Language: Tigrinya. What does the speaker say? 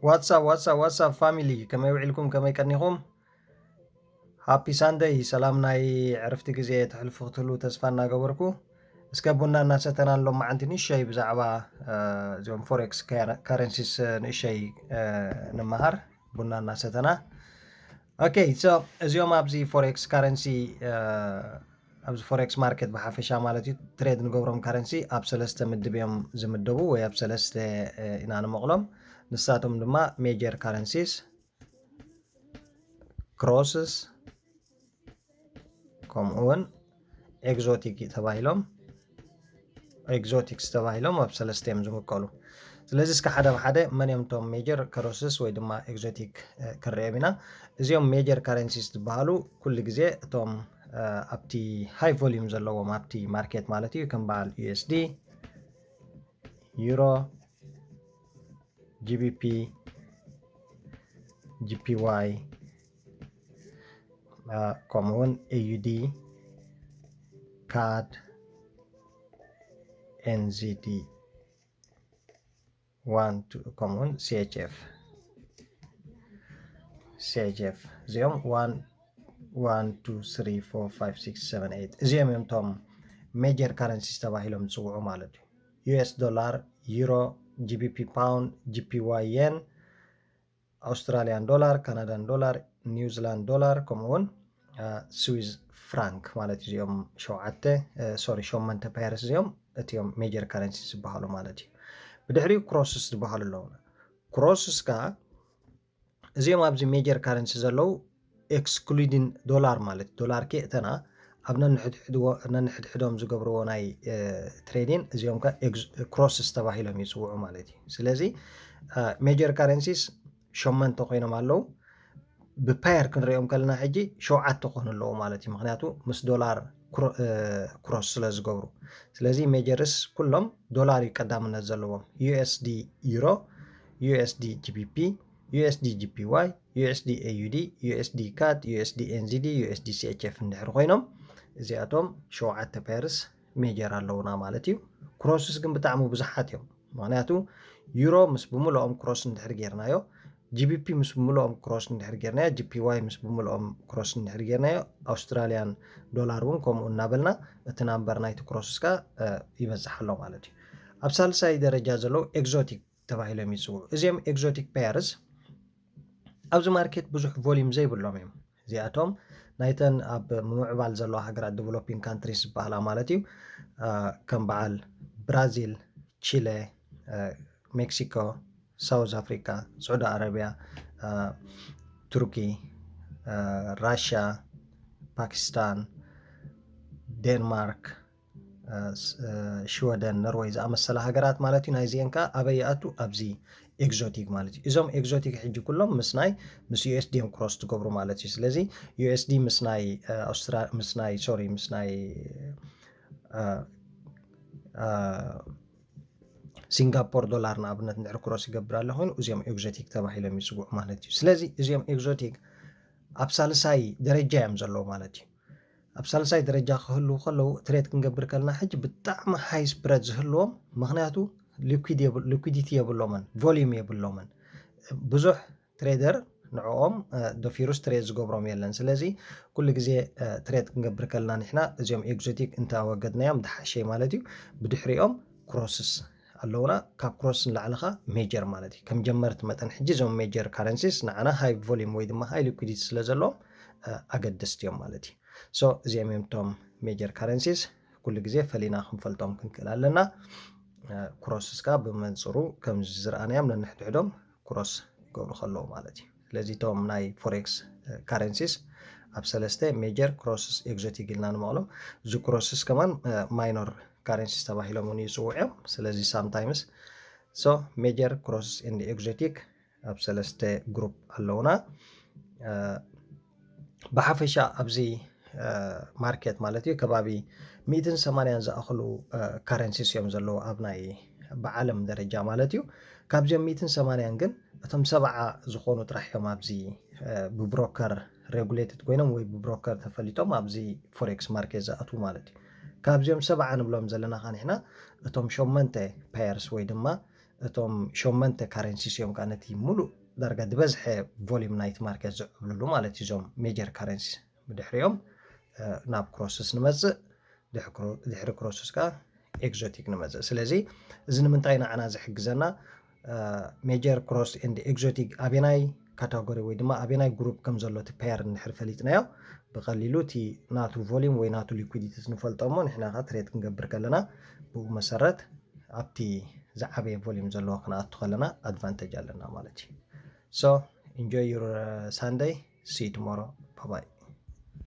واتساب فاميلي كما يوعلكم كما يكنيكم هابي سانداي سلام ناي عرفت جزية تحلف قتلو تسفانا قبركو اسكابونا الناس تنان لهم عندي نشي بزعبا زيهم فوركس كارنسيس نشي نمهر بونا الناس تنا اوكي سو زيوم ابزي فوركس كارنسي ابز فوركس ماركت بحافشا مالتي تريد نقبرهم كارنسي اب سلسته مدبيهم زمدبو وي اب سلسته انانا مغلم نساتهم دما ميجر كارنسيس كروسس كومون اكزوتيك تبايلهم اكزوتيكس تبايلهم اب سلسته زمقلو ስለዚህ እስከ ሓደ ብሓደ መን እዮም ቶም ሜጀር ከሮስስ ወይ ድማ ኤግዞቲክ ክርአዮም ኢና እዚኦም ሜጀር ካረንሲስ ዝበሃሉ ኩሉ ግዜ እቶም ኣብቲ ሃይ ቮሊዩም ዘለዎም ኣብቲ ማርኬት ማለት እዩ ከም በዓል ዩኤስዲ ዩሮ ጂቢፒ ጂፒዋይ ከምኡውን ኤዩዲ ካድ ኤንዚዲ 1 common CHF زيهم 1 2 3 4 5 6 7 8 زيهم يمتهم major currencies تباهيلهم تسوعوا مالتي US دولار يورو GBP باوند GPY ين أستراليان دولار كندان دولار نيوزيلاند دولار كمون سويس فرانك مالتي زيهم شوعته سوري شو منت باريس زيهم اتيهم major currencies بحالو مالتي بدحري كروسس ዝበሃሉ ኣለዉ ክሮስስ ካ እዚኦም ኣብዚ ሜጀር ካረንሲ ዘለዉ ኤክስክሉዲን ዶላር ማለት ዶላር ከእተና ኣብ ነንሕድሕዶም ዝገብርዎ ናይ ትሬዲን እዚኦም ከ ክሮስስ ተባሂሎም ይፅውዑ ማለት እዩ ስለዚ ሜጀር ካረንሲስ 8 ኮይኖም ኣለዉ ብፓየር ክንሪኦም ከለና ሕጂ 7 ክኾኑ ኣለዉ ማለት እዩ ምክንያቱ ምስ ዶላር ክሮስ ስለ ዝገብሩ ስለዚ ሜጀርስ ኩሎም ዶላር ይቀዳምነት ዘለዎም USD ዩሮ USD GBP USD GPY USD AUD USD CAD USD NZD USD CHF እንድሕር ኮይኖም እዚኣቶም 7 ፔርስ ሜጀር ኣለውና ማለት እዩ ክሮስስ ግን ብጣዕሚ ብዙሓት እዮም ምክንያቱ ዩሮ ምስ ብምልኦም ክሮስ እንድሕር ጌርናዮ GBP ምስ ብምልኦም ክሮስ እንድሕር ጌርናዮ GPY ምስ ብምልኦም ክሮስ እንድሕር ጌርናዮ ኣውስትራልያን ዶላር እውን ከምኡ እናበልና እቲ ናምበር ናይቲ ክሮስስካ ይበዝሕ ኣሎ ማለት እዩ ኣብ ሳልሳይ ደረጃ ዘለዉ ኤግዞቲክ ተባሂሎም ይፅውዑ እዚኦም ኤግዞቲክ ፔርስ ኣብዚ ማርኬት ብዙሕ ቮሊዩም ዘይብሎም እዮም እዚኣቶም ናይተን ኣብ ምዕባል ዘለዋ ሃገራት ዴቨሎፒንግ ካንትሪስ ዝበሃላ ማለት እዩ ከም በዓል ብራዚል ቺሌ ሜክሲኮ ሳውዝ አፍሪካ ሳዑዲ አረቢያ ቱርኪ ራሽያ ፓኪስታን ዴንማርክ ሽወደን ኖርዌይ ዝኣመሰላ ሃገራት ማለት እዩ ናይዚአን ከ ኣበይ ይኣቱ ኣብዚ ኤግዞቲክ ማለት እዩ እዞም ኤግዞቲክ ሕጂ ኩሎም ምስ USD ክሮስ ትገብሩ ማለት እዩ ስለዚ USD ምስ ናይ ሲንጋፖር ዶላር ንኣብነት እንድሕር ክሮስ ይገብር ኣሎ ኮይኑ እዚኦም ኤግዞቲክ ተባሂሎም ይፅውዑ ማለት እዩ ስለዚ እዚኦም ኤግዞቲክ ኣብ ሳልሳይ ደረጃ እዮም ዘለዉ ማለት እዩ ኣብ ሳልሳይ ደረጃ ክህልው ከለዉ ትሬድ ክንገብር ከለና ሕጂ ብጣዕሚ ሃይ ስፕረድ ዝህልዎም ምክንያቱ ሊኩዲቲ የብሎምን ቮሊዩም የብሎምን ብዙሕ ትሬደር ንዕኦም ደፊሩስ ትሬድ ዝገብሮም የለን ስለዚ ኩሉ ግዜ ትሬድ ክንገብር ከለና ንሕና እዚኦም ኤግዞቲክ እንተወገድናዮም ድሓሸ ማለት እዩ ብድሕሪኦም ክሮስስ ኣለውና ካብ ክሮስ ንላዕልኻ ሜጀር ማለት እዩ ከም ጀመርቲ መጠን ሕጂ እዞም ሜጀር ካረንሲስ ንዓና ሃይ ቮሊዩም ወይ ድማ ሃይ ሊኩዲቲ ስለ ዘለዎም ኣገደስቲ እዮም ማለት እዩ ሶ እዚኦም እዮም ቶም ሜጀር ካረንሲስ ኩሉ ግዜ ፈሊና ክንፈልጦም ክንክእል ኣለና ክሮስስካ ብመንፅሩ ከም ዝረኣናዮም ነንሕድሕዶም ክሮስ ገብሩ ከለዉ ማለት እዩ ስለዚ ቶም ናይ ፎሬክስ ካረንሲስ ኣብ ሰለስተ ሜጀር ክሮስስ ኤግዞቲክ ኢልና ንመቕሎም እዚ ክሮስስ ከማን ማይኖር ካረንሲስ ተባሂሎም እውን ይፅውዑ ስለዚ ሳምታይምስ ሶ ሜጀር ክሮስስ ኤንድ ኤግዞቲክ ኣብ ሰለስተ ግሩፕ ኣለውና ብሓፈሻ ኣብዚ ማርኬት ማለት እዩ ከባቢ 180 ዝኣኽሉ ካረንሲስ እዮም ዘለዉ ኣብ ናይ ብዓለም ደረጃ ማለት እዩ ካብዚኦም 180 ግን እቶም 70 ዝኾኑ ጥራሕ እዮም ኣብዚ ብብሮከር ሬጉሌትድ ኮይኖም ወይ ብብሮከር ተፈሊጦም ኣብዚ ፎሬክስ ማርኬት ዝኣትዉ ማለት እዩ ካብዚኦም 70 ንብሎም ዘለና ኸ ንሕና እቶም 8 ፔርስ ወይ ድማ እቶም ሸመንተ ካረንሲስ እዮም ከዓ ነቲ ሙሉእ ዳርጋ ዝበዝሐ ቮሊዩም ናይቲ ማርኬት ዝዕብልሉ ማለት እዞም ሜጀር ካረንሲ ብድሕሪኦም ናብ ክሮስስ ንመፅእ ድሕሪ ክሮስስ ከዓ ኤግዞቲክ ንመፅእ ስለዚ እዚ ንምንታይ ንዓና ዝሕግዘና ሜጀር ክሮስ ኤንድ ኤግዞቲክ ኣበናይ ካታጎሪ ወይ ድማ ኣበናይ ግሩፕ ከም ዘሎ እቲ ፔር እንድሕር ፈሊጥናዮ ብቐሊሉ እቲ ናቱ ቮሊዩም ወይ ናቱ ሊኩዊዲቲ ንፈልጦሞ ንሕና ከዓ ትሬድ ክንገብር ከለና ብኡ መሰረት ኣብቲ ዝዓበየ ቮሊዩም ዘለዎ ክንኣቱ ከለና ኣድቫንቴጅ ኣለና ማለት እዩ ሶ ኢንጆይ ዩር ሳንደይ ሲ ቱሞሮ ባይ